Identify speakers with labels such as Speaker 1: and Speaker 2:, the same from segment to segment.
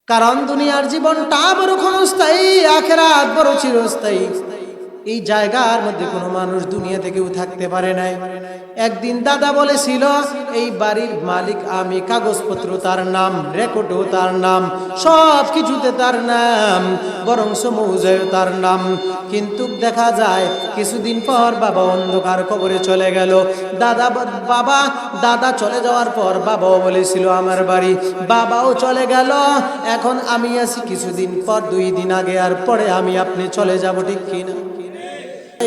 Speaker 1: কারণ দুনিয়ার জীবনটা বড় ক্ষণস্থায়ী, আখিরাত বড় চিরস্থায়ী। এই জায়গার মধ্যে কোনো মানুষ দুনিয়া থেকেও থাকতে পারে নাই। একদিন দাদা বলেছিল, এই বাড়ির মালিক আমি, কাগজপত্র তার নাম, রেকর্ডও তার নাম, সব কিছুতে তার নাম, বরং মৌজায় তার নাম। কিন্তু দেখা যায় কিছুদিন পর বাবা অন্ধকার কবরে চলে গেল। দাদা চলে যাওয়ার পর বাবাও বলেছিল আমার বাড়ি, বাবাও চলে গেল। এখন আমি আছি, কিছুদিন পর 2 দিন আগে আর পরে আমি আপনি চলে যাব, ঠিক কিনা?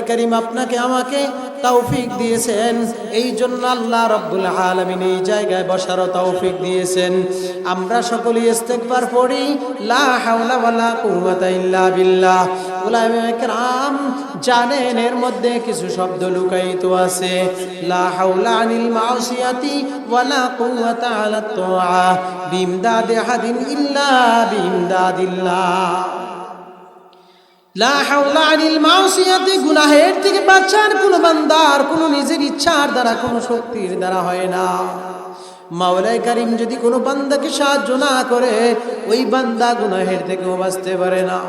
Speaker 1: কারীম আপনাকে আমাকে তৌফিক দিয়েছেন, এই জন্য আল্লাহ রাব্বুল আলামিন এই জায়গায় বসারও তৌফিক দিয়েছেন। আমরা সকলেই ইস্তিগফার পড়ি, লা হাওলা ওয়ালা কুওয়াতা ইল্লা বিল্লাহ। উলামায়ে কেরাম জানেন এর মধ্যে কিছু শব্দ লুকায়িত আছে। লা হাওলা আনিল মাসিয়াতি ওয়ালা কুওয়াতা আলা তাআ বিইমদাদি আহাদিন ইল্লা বিইমদাদিল্লাহ। লা হাওলা আনিল মাসিয়াতি, গুনাহের থেকে বাঁচার কোনো বান্দার কোনো নিজের ইচ্ছার দ্বারা, কোনো শক্তির দ্বারা হয় না। মাওলাই কারীম যদি কোনো বান্দাকে সাহায্য না করে, ওই বান্দা গুনাহের থেকেও বাঁচতে পারে না।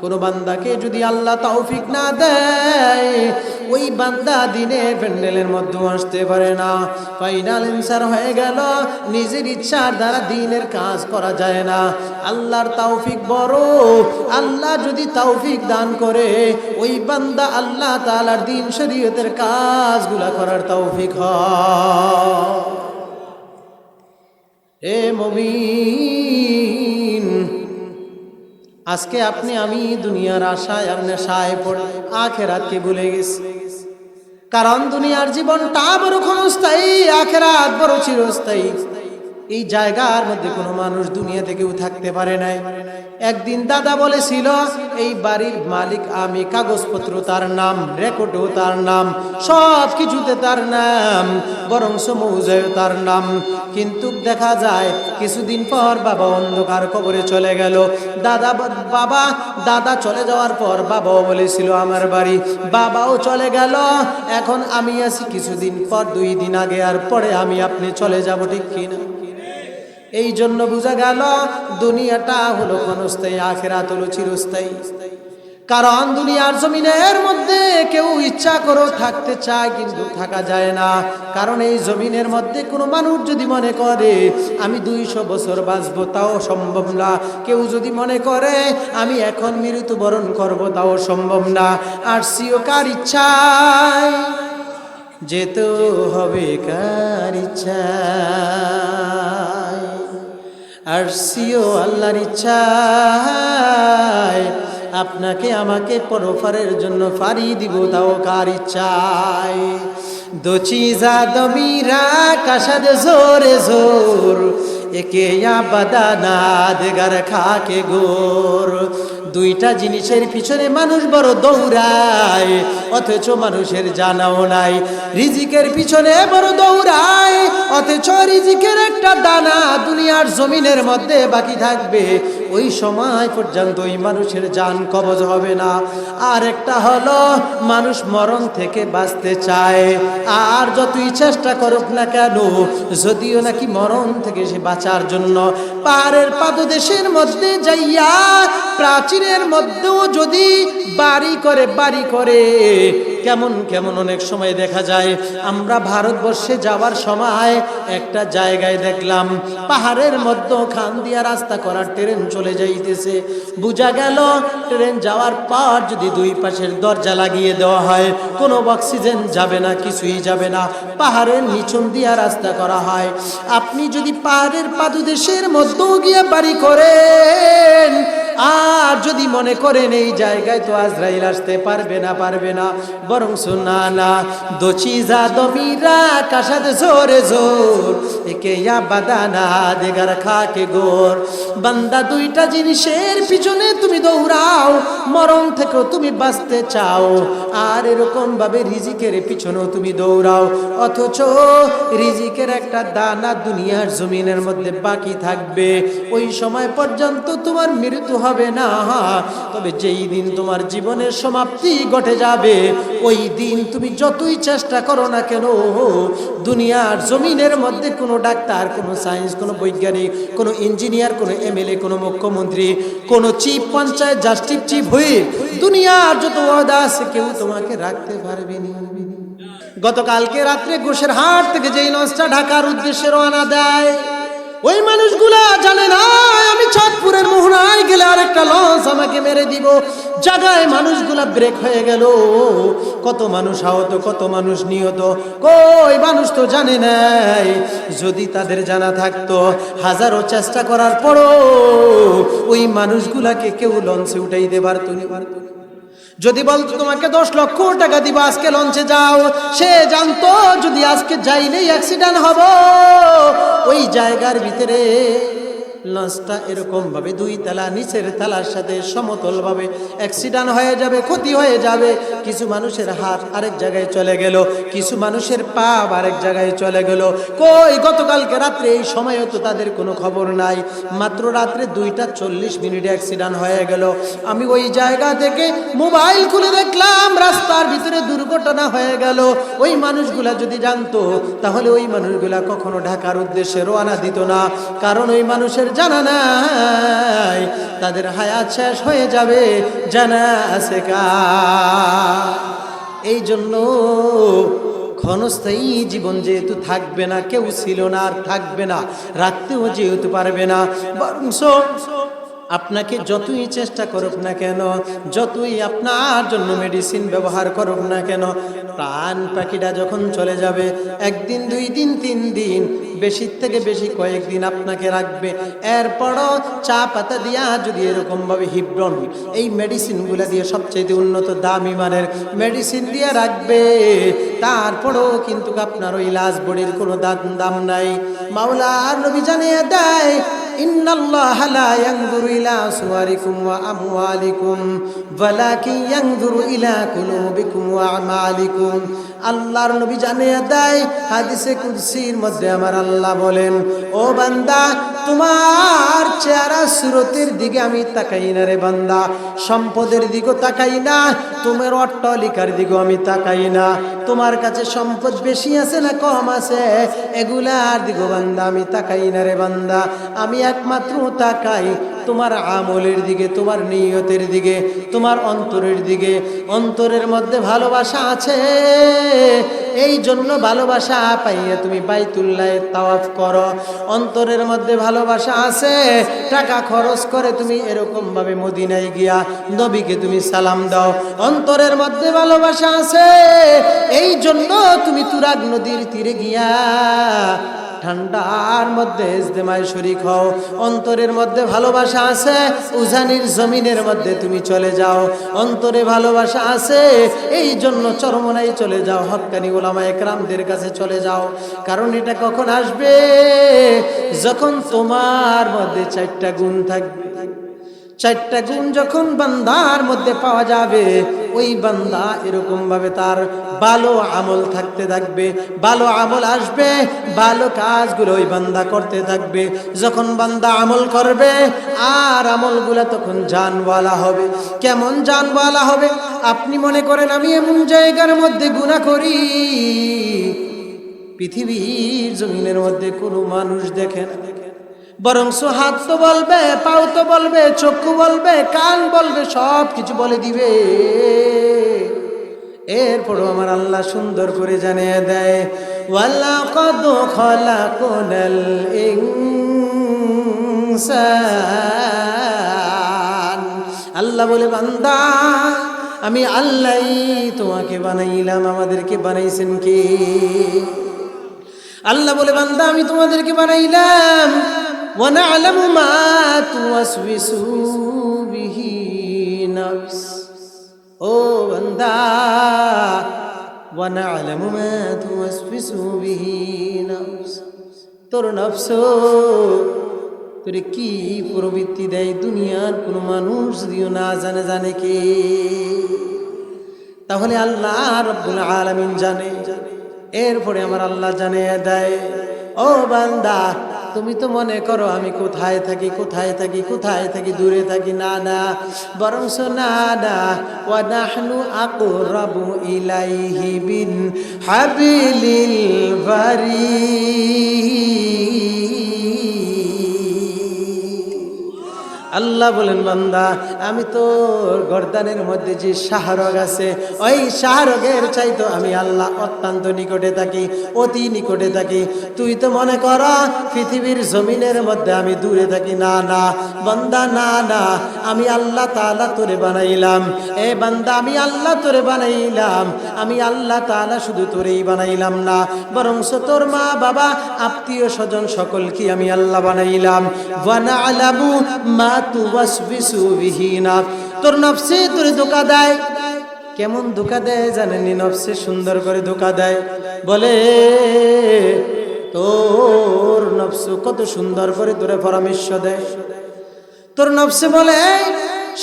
Speaker 1: কোনো বান্দাকে যদি আল্লাহ তৌফিক না দেয়, ওই বান্দা দিনের প্যান্ডেলের মধ্যে আসতে পারে না। ফাইনাল অ্যান্সার হয়ে গেল, নিজের ইচ্ছার দ্বারা দিনের কাজ করা যায় না। আল্লাহর তৌফিক বড়। আল্লাহ যদি তৌফিক দান করে, ওই বান্দা আল্লাহ তাআলার দ্বীন শরীয়তের কাজগুলা করার তৌফিক হয়। এ মুমিন, আজকে আপনি আমি দুনিয়ার আশায় আর নেশায় পড়ে আখিরাতকে ভুলে গেছি। কারণ দুনিয়ার জীবনটা বড় ক্ষণস্থায়ী, আখিরাত বড় চিরস্থায়ী। এই জায়গার মধ্যে কোনো মানুষ দুনিয়া থেকেও থাকতে পারে নাই। একদিন দাদা বলেছিল, এই বাড়ির মালিক আমি, কাগজপত্র তার নাম, রেকর্ডও তার নাম, সব কিছুতে তার নাম, বরং মৌজায় তার নাম। কিন্তু দেখা যায় কিছুদিন পর বাবা অন্ধকার কবরে চলে গেল। দাদা চলে যাওয়ার পর বাবাও বলেছিল আমার বাড়ি, বাবাও চলে গেল। এখন আমি আছি, কিছুদিন পর 2 দিন আগে আর পরে আমি আপনি চলে যাব, ঠিক কিনা? এই জন্য বোঝা গেল দুনিয়াটা হলো ক্ষণস্থায়ী, আখিরাত হলো চিরস্থায়ী। কারণ দুনিয়ার জমিনের মধ্যে কেউ ইচ্ছা করে থাকতে চায়, কিন্তু থাকা যায় না। কারণ এই জমিনের মধ্যে কোনো মানুষ যদি মনে করে আমি 200 বছর বাঁচবো, তাও সম্ভব না। কেউ যদি মনে করে আমি এখন মৃত্যুবরণ করব, তাও সম্ভব না। আর সিও কার ইচ্ছায় যেতে হবে, কার ইচ্ছায়, আর সিও আল্লাহর ইচ্ছায়। আপনাকে আমাকে পরপারের জন্য ফাড়ি দিব, তাও কার ইচ্ছায়। দো চিজা দমিরা কাশাদ জোরে জোর, একে বাদানা দেগার খাকে গোর। দুইটা জিনিসের পিছনে মানুষ বড় দৌড়ায়, অথচ মানুষের জানাও নাই। রিজিকের পিছনে বড় দৌড়ায়, অথচ রিজিকের একটা দানা দুনিয়ার জমিনের মধ্যে বাকি থাকবে। ওই সময় পর্যন্ত ওই মানুষের জান কবজ হবে না। আর একটা হলো মানুষ মরণ থেকে বাঁচতে চায়, আর যতই চেষ্টা করুক না কেন, যদিও নাকি মরণ থেকে সে বাঁচার জন্য পাহাড়ের পাদদেশের মধ্যে যাইয়া, প্রাচীরের মধ্যেও যদি বাড়ি করে কেমন কেমন অনেক সময় দেখা যায়। আমরা ভারতবর্ষে যাওয়ার সময় একটা জায়গায় দেখলাম পাহাড়ের মধ্যে খান দিয়া রাস্তা করার ট্রেন চলে যাইতেছে। বুঝা গেল ট্রেন যাওয়ার পর যদি 2 পাশের দরজা লাগিয়ে দেওয়া হয়, কোনো অক্সিজেন যাবে না, কিছুই যাবে না। পাহাড়ের নিচন দিয়া রাস্তা করা হয়। আপনি যদি পাহাড়ের পাদদেশের মধ্যেও গিয়ে বাড়ি করেন, আর যদি মনে করেন এই জায়গায় তো আজরাইল আসতে পারবে না, বরং শোনা না, দো চিজা দমিরা কাশাদ জোরে জোর, একে বাদানা দেগার খাকে গোর। বান্দা দুইটা জিনিসের পিছনে তুমি দৌড়াও, মরণ থেকেও তুমি বাঁচতে চাও, আর এরকম ভাবে রিজিকের পিছনেও তুমি দৌড়াও, অথচ রিজিকের একটা দানা দুনিয়ার জমিনের মধ্যে বাকি থাকবে। ওই সময় পর্যন্ত তোমার মৃত্যু হবে না, তবে যেই দিন তোমার জীবনের সমাপ্তি ঘটে যাবে ওই দিন তুমি যতই চেষ্টা করো না কেন, দুনিয়ার জমিনের মধ্যে কোনো ডাক্তার, কোনো সায়েন্স, কোনো বৈজ্ঞানিক, কোনো ইঞ্জিনিয়ার, কোনো এমএলএ, কোনো মুখ্যমন্ত্রী, কোনো চিফ পঞ্চায়েত জাস্টিস চিফ হয়ে দুনিয়ার যত ওয়াদা আছে কেউ তোমাকে রাখতে পারবে না। গতকালকে রাত্রে ঘোষের হাট থেকে যেই লঞ্চটা ঢাকার উদ্দেশ্যে রওনা দেয়, ওই মানুষগুলা জানে না আমি চাঁদপুরের মোহনায় গেলে আরেকটা লঞ্চ আমাকে মেরে দিব। জায়গায় মানুষগুলা ব্রেক হয়ে গেল, কত মানুষ আহত, কত মানুষ নিহত, কই মানুষ তো জানে নাই। যদি তাদের জানা থাকতো, হাজারো চেষ্টা করার পরও ওই মানুষগুলাকে কেউ লঞ্চে উঠাইতে পারতো না। যদি বলতো তোমাকে 10 লক্ষ টাকা দিব আজকে লঞ্চে যাও, সে জানতো যদি আজকে যাইলেই অ্যাক্সিডেন্ট হবে। ওই জায়গার ভিতরে লঞ্চটা এরকম ভাবে 2 তলা নিচের তলার সাথে সমতল ভাবে অ্যাক্সিডেন্ট হয়ে যাবে, ক্ষতি হয়ে যাবে। কিছু মানুষের হাত আরেক জায়গায় চলে গেল, কিছু মানুষের পা আরেক জায়গায় চলে গেল। কই গতকালকে রাত্রে এই সময়ও তো তাদের কোনো খবর নাই। মাত্র রাত্রে 2:40 অ্যাক্সিডেন্ট হয়ে গেল। আমি ওই জায়গা থেকে মোবাইল খুলে দেখলাম রাস্তার ভিতরে দুর্ঘটনা হয়ে গেল। ওই মানুষগুলা যদি জানতো তাহলে ওই মানুষগুলা কখনো ঢাকার উদ্দেশ্যে রওনা দিত না, কারণ ওই মানুষের জানা নাই তাদের হায়াত শেষ হয়ে যাবে, জানা আছে কার। এই জন্য ক্ষণস্থায়ী জীবন যেহেতু থাকবে না, কেউ ছিল না আর থাকবে না, রাখতেও যেহেতু পারবে না, বরং আপনাকে যতই চেষ্টা করুক না কেন, যতই আপনার জন্য মেডিসিন ব্যবহার করুক না কেন, প্রাণ পাখিটা যখন চলে যাবে, 1 দিন 2 দিন 3 দিন, বেশি থেকে বেশি কয়েকদিন আপনাকে রাখবে। এরপরও চা পাতা দিয়া যদি এরকম ভাবে হিব্রন এই মেডিসিনগুলো দিয়ে সবচেয়ে উন্নত দামি মানের মেডিসিন দিয়ে রাখবে, তারপরও কিন্তু আপনার ওই লাশ বডির কোনো দাম নাই। মাওলার নবী জানিয়ে দেয়, ইন্নাল্লাহা লা ইয়ানজুরু ইলা সুওয়ারিকুম ওয়া আমওয়ালিকুম ওয়ালাকিন ইয়ানজুরু ইলা কুলুবিকুম ওয়া আমালিকুম। আল্লাহর নবী জানিয়ে দেয় হাদিসে কুদসির মধ্যে আমার আল্লাহ বলেন, ও বান্দা তোমার চেহারা সুরতের দিকে আমি তাকাই না রে বান্দা, সম্পদের দিকে তাকাই না, তোমার অট্টালিকার দিকে আমি তাকাই না, তোমার কাছে সম্পদ বেশি আছে না কম আছে এগুলার দিকে বান্দা আমি তাকাই না রে বান্দা, আমি একমাত্র তাকাই তোমার আমলের দিকে, তোমার নিয়তের দিকে, তোমার অন্তরের দিকে। অন্তরের মধ্যে ভালোবাসা আছে, এই জন্য ভালোবাসা পাইয়া তুমি বাইতুল্লাহে তাওয়াফ করো। অন্তরের মধ্যে ভালোবাসা আছে, টাকা খরচ করে তুমি এরকম ভাবে মদিনায় গিয়া নবীকে তুমি সালাম দাও। অন্তরের মধ্যে ভালোবাসা আছে, এই জন্য তুমি তুরাগ নদীর তীরে গিয়া ঠান্ডার মধ্যে ইজতেমায় শরীক হও। অন্তরের মধ্যে ভালোবাসা আছে, উজানির জমিনের মধ্যে তুমি চলে যাও। অন্তরে ভালোবাসা আছে, এই জন্য চরমনাই চলে যাও, হক্কানি ওলামা একরামদের কাছে চলে যাও। কারণ এটা কখন আসবে? যখন তোমার মধ্যে 4টা গুণ থাকবে। 4টা গুণ যখন বান্দার মধ্যে পাওয়া যাবে, ওই বান্দা এরকম ভাবে তার ভালো আমল থাকতে থাকবে, ভালো আমল আসবে, ভালো কাজগুলো ওই বান্দা করতে থাকবে। যখন বান্দা আমল করবে আর আমলগুলা তখন জানওয়ালা হবে। কেমন জানওয়ালা হবে? আপনি মনে করেন আমি এমন জায়গার মধ্যে গুনাহ করি, পৃথিবীর জমিনের মধ্যে কোনো মানুষ দেখে না, বরং হাত তো বলবে, পাও তো বলবে, চক্ষু বলবে, কান বলবে, সব কিছু বলে দিবে। এরপরও আমার আল্লাহ সুন্দর করে জানিয়ে দেয়, ওয়ালাকাদ খালাকনাল ইনসান। আল্লাহ বলে, বান্দা আমি আল্লাহই তোমাকে বানাইলাম। আমাদেরকে বানাইছেন কে? আল্লাহ বলে, বান্দা আমি তোমাদেরকে বানাইলাম। وَنَعْلَمُ مَا تُوَسْوِسُ بِهِ نَفْسُ। ও বান্দা, وَنَعْلَمُ مَا تُوَسْوِسُ بِهِ نَفْسُ। তোর নফস তোরে কি প্রবৃত্তি দেয় দুনিয়ার কোনো মানুষ দিও না জানে। জানে কে? তাহলে আল্লাহ রাব্বুল আলামিন জানে। এরপরে আমার আল্লাহ জানিয়ে দেয়, ও বান্দা তুমি তো মনে করো আমি কোথায় থাকি কোথায় থাকি কোথায় থাকি, দূরে থাকি। না না, বরং না না, ওয়া নাহনু আকরাবু ইলাইহি বিন হাবিলিল বারিদ। আল্লাহ বলেন, বান্দা আমি তোর গর্দানের মধ্যে যে শাহরগ আছে, ওই শাহরগের চাইতো আমি আল্লাহ অত্যন্ত নিকটে থাকি, অতি নিকটে থাকি। তুই তো মনে কর পৃথিবীর জমিনের মধ্যে আমি দূরে থাকি। না না বান্দা, না না, আমি আল্লাহ তাআলা তোরে বানাইলাম। এ বান্দা, আমি আল্লাহ তোরে বানাইলাম। আমি আল্লাহ তাআলা শুধু তোরেই বানাইলাম না, বরং তোর মা বাবা আত্মীয় স্বজন সকলকে আমি আল্লাহ বানাইলাম। ওয়া না'লামু মা তুওয়াসবিসু বিহি নাফস। তোর নফসে তোরে ধোঁকা দেয়। কেমন ধোঁকা দেয় জানেননি? নফসে সুন্দর করে ধোঁকা দেয়। বলে তোর নফস কত সুন্দর করে তোরে পরামর্শ দেয়। তোর নফসে বলে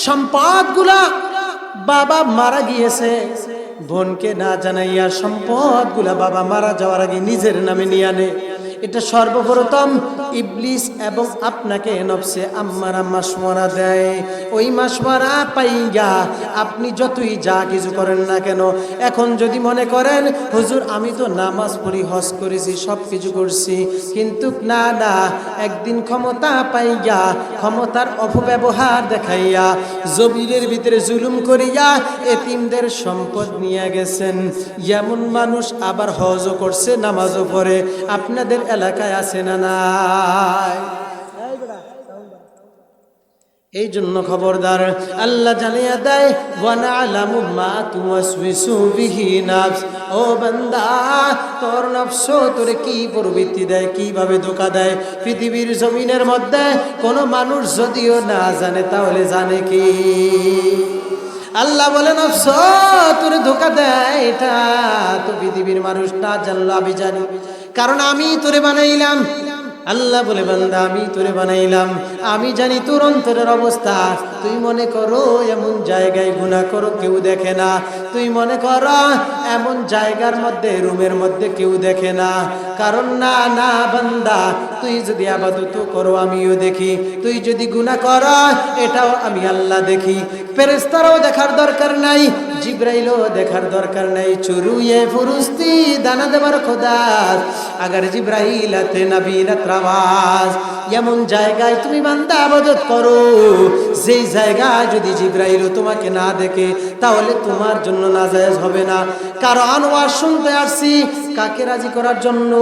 Speaker 1: সম্পদগুলা বাবা মারা গিয়েছে, বোনকে না জানাইয়া সম্পদগুলা বাবা মারা যাওয়ার আগে নিজের নামে নিয়ে আনে। এটা সর্বপ্রথম ইবলিস এবং আপনাকে নফসে আম্মারা মাশওয়ারা দেয়। ওই মাশওয়ারা পাইয়া আপনি যতই যা কিছু করেন না কেন, এখন যদি মনে করেন হুজুর আমি তো নামাজ পড়ি, হজ করেছি, সব কিছু করছি, কিন্তু না না, একদিন ক্ষমতা পাইয়া ক্ষমতার অপব্যবহার দেখাইয়া জমিনের ভিতরে জুলুম করিয়া এতিমদের সম্পদ নিয়ে গেছেন। এমন মানুষ আবার হজও করছে, নামাজও পড়ে। আপনাদের এলাকায় আছে না নাই? এই জন্য খবরদার, আল্লাহ জানিয়ে দেয় ওয়া না'লামু মা তুওয়াসবিসু বিহি নাফস। ও বান্দা, তোর নফস তোরে কি প্রবৃত্তি দেয়, কিভাবে ধোঁকা দেয়, পৃথিবীর জমিনের মধ্যে কোনো মানুষ যদিও না জানে তাহলে জানে কি? আল্লাহ বলে নফস তোরে ধোঁকা দেয়, এটা তো পৃথিবীর মানুষ না জানলো, আমি জানি, কারণ আমি তোরে বানাইলাম। আল্লাহ বলে বান্দা আমি তোরে বানাইলাম, আমি জানি তোর অন্তরের অবস্থা। তুই মনে করো এমন জায়গায় গুনাহ করো কেউ দেখে না, তুই মনে করো এমন জায়গার মধ্যে রুমের মধ্যে কেউ দেখে না, কারণ না না বান্দা, তুই যদি ইবাদত করো আমিও দেখি, তুই যদি গুনাহ করো এটাও আমি আল্লাহ দেখি। ফেরেশতারাও দেখার দরকার নাই, জিবরাইলও দেখার দরকার নাই। চুরুয়ে ফুরুস্তি দানা দেবার খোদা আগার জিবরাইল আতে নবী নতরাওয়াজ। এমন জায়গায় তুমি বান্দা ইবাদত করো, যেই জায়গায় যদি জিবরাইল তোমাকে না দেখে তাহলে তোমার জন্য নাজায়েজ হবে না। কারণ ওয়াজ শুনতে আসছি কাকে রাজি করার জন্য?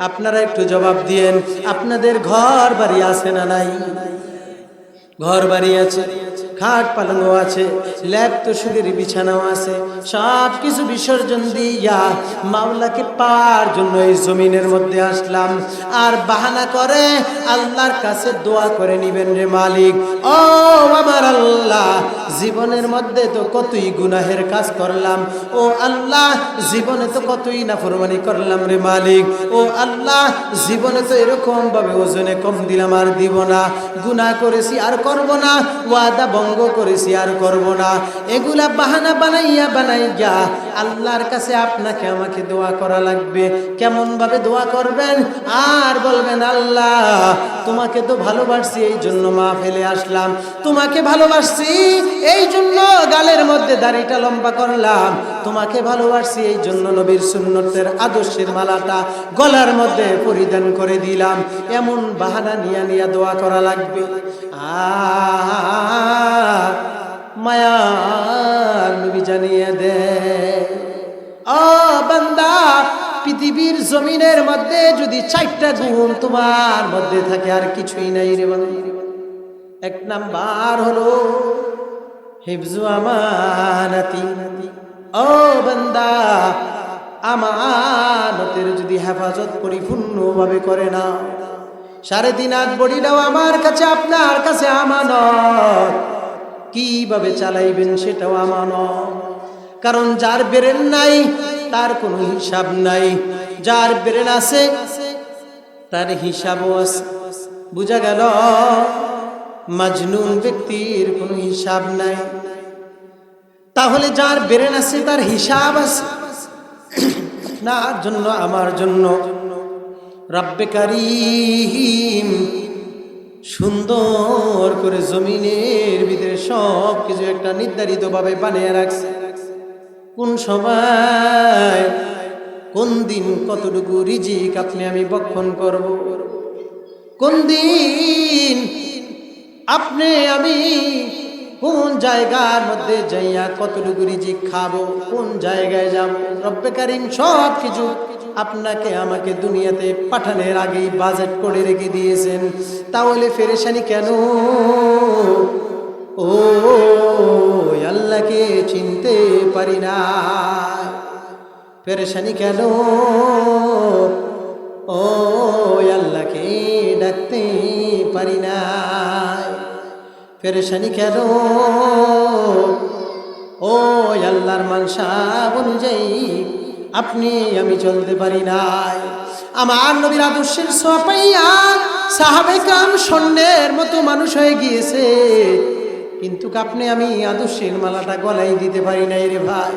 Speaker 1: আপনারা একটু জবাব দিয়েন। আপনাদের ঘর বাড়ি আছে না নাই? ঘর বাড়ি আছে, খাট পালঙ্গও আছে, ল্যাপ তো সুদের বিছানাও আছে, সব কিছু বিসর্জন দিয়া মাওলাকে পাওয়ার জন্য এই জমিনের মধ্যে আসলাম। আর বাহানা করে আল্লাহর কাছে দোয়া করে নিবেন, রে মালিক ও আমার আল্লাহ, জীবনের মধ্যে তো কতই গুনাহের কাজ করলাম, ও আল্লাহ জীবনে তো কতই নাফরমানি করলাম রে মালিক, ও আল্লাহ জীবনে তো এরকম ভাবে ওজনে কম দিলাম, আর দিব না, গুনাহ করেছি আর করব না, ওয়াদা ভঙ্গ করেছি আর করব না। এগুলা বাহানা বানাইয়া আল্লাহর কাছে আপনাকে আমাকে দোয়া করা লাগবে। কেমন ভাবে দোয়া করবেন? আর বলবেন আল্লাহ তোমাকে তো ভালোবাসছি এই জন্য মা ফেলে আসলাম, তোমাকে ভালোবাসছি এই জন্য গালের মধ্যে দাড়িটা লম্বা করলাম, তোমাকে ভালোবাসছি এই জন্য নবীর সুন্নতের আদর্শের মালাটা গলার মধ্যে পরিধান করে দিলাম। এমন বাহানা নিয়া দোয়া করা লাগবে। মায়ার নবী জানিয়ে দে, ও বান্দা, পৃথিবীর জমিনের মধ্যে যদি 4টা গুণ তোমার মধ্যে থাকে আর কিছুই নাই রে বান্দা। 1 নাম্বার হলো হিফজু আমানাতি। ও বান্দা, আমানতের যদি হেফাজত পরিপূর্ণভাবে করে না, 3.5 হাত বডিটাও আমার কাছে আপনার কাছে আমানত, কিভাবে চালাইবেন সেটাও আমানত। কারণ যার ব্রেন নাই তার কোনো হিসাব নাই, যার ব্রেন আছে তার হিসাবও আছে। বুঝা গেল? মাজনুন ব্যক্তির কোনো হিসাব নাই। তাহলে যার ব্রেন আছে তার হিসাব আছে। আপনার জন্য আমার জন্য রব্বে কারীম সুন্দর করে জমিনের ভিতরে সব কিছু একটা নির্ধারিত ভাবে বানিয়ে রাখছে। কোন সময় কোন দিন কতটুকু রিজিক আপনি আমি ভক্ষণ করব, কোন দিন আপনি আমি কোন জায়গার মধ্যে যাইয়া কতটুকু রিজিক খাবো, কোন জায়গায় যাব। রব্বে কারীম সব কিছু আপনাকে আমাকে দুনিয়াতে পাঠানোর আগেই বাজেট করে রেখে দিয়েছেন। তাহলে পেরেশানি কেন? ও আল্লাহকে চিনতে পারি না, পেরেশানি কেন? ও আল্লাহকে ডাকতে পারি না, পেরেশানি কেন? ও আল্লাহর মানসাব অনুযায়ী আপনি আমি চলতে পারি নাই। আমার নবীর আদর্শের ছোঁয়া পাইয়া সাহাবায়ে কেরাম স্বর্ণের মতো মানুষ হয়ে গিয়েছে, কিন্তু আপনি আমি আদর্শের মালাটা গলায় দিতে পারি নাই রে ভাই।